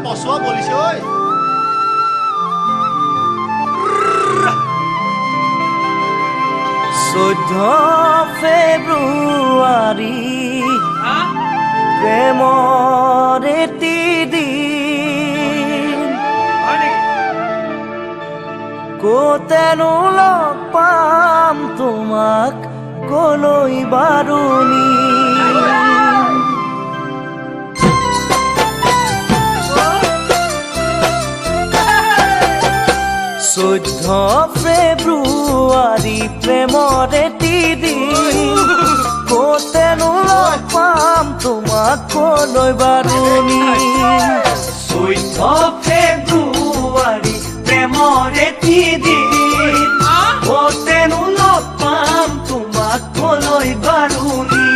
পচোৱা বলিছে ঐ 14 ফেব্ৰুৱাৰী প্ৰেমৰ এটি দিন ক'তেনো লগ পাম তোমাক কলৈ বাৰু নি 14 ফেব্ৰুৱাৰী প্ৰেমৰ এটি দিন ক'তেনো লগ পাম তোমাক কলৈ বাৰু নি 14 ফেব্ৰুৱাৰী প্ৰেমৰ এটি দিন ক'তেনো লগ পাম তোমাক কলৈ বাৰু নি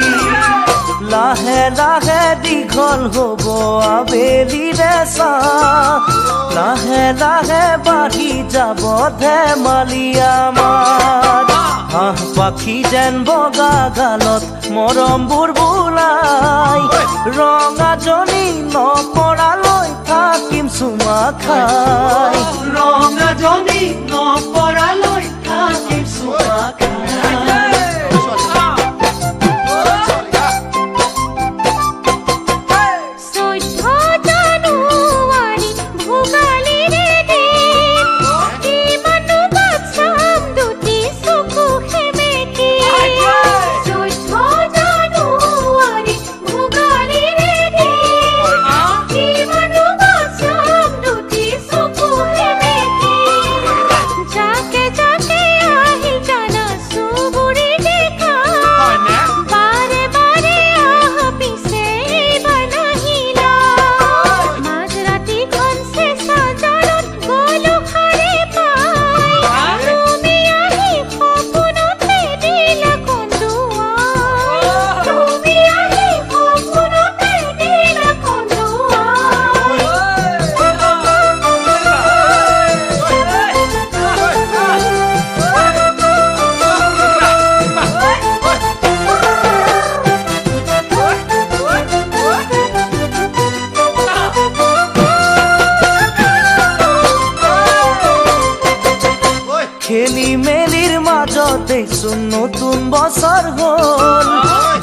লাহে লাহে দীঘল হ'ব আবেলিৰে ছাঁ লাহে লাহে বাঢ়ি যাব ধেমালি আমাৰ হাঁহ পাখি যেন বগা গালত মৰমবোৰ বোলাই ৰঙাজনী নপৰালৈ থাকিম চুমা খাই ৰঙাজনী নপৰালৈ থাকিম চুমা খাই খেলি মেলিৰ মাজতে চোন নতুন বছৰ হ'ল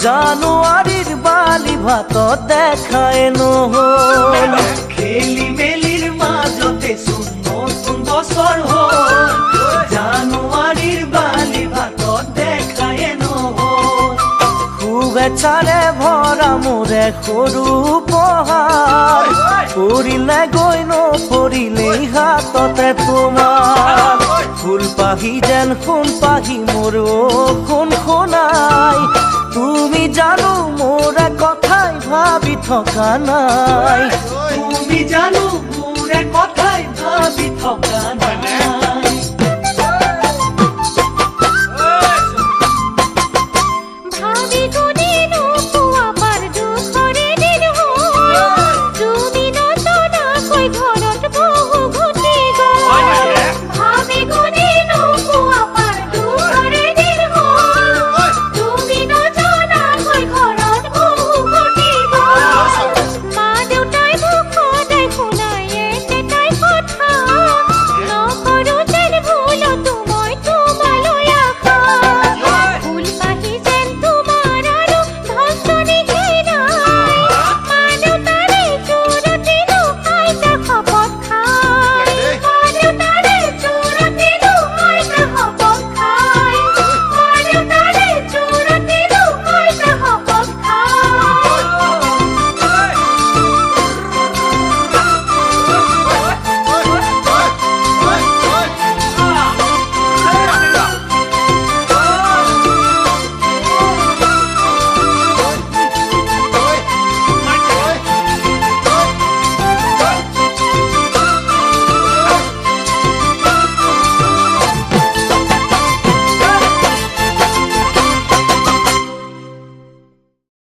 জানুৱাৰীৰ বালি ভাতত দেখাই নহ'ল খেলি মেলিৰ মাজতে চোন নতুন বছৰ হ'ল জানুৱাৰীৰ বালি ভাতত দেখাই নহ'ল শুভেচ্ছাৰে ভৰা মোৰে সৰু উপহাৰ পৰিলে গৈ নপৰিলেই হাততে তোমাৰ ফুল পাহি যেন সোণ পাহি মোৰ সোণ সোণাই তুমি জানো মোৰ কথাই ভাবি থকা নাই তুমি জানো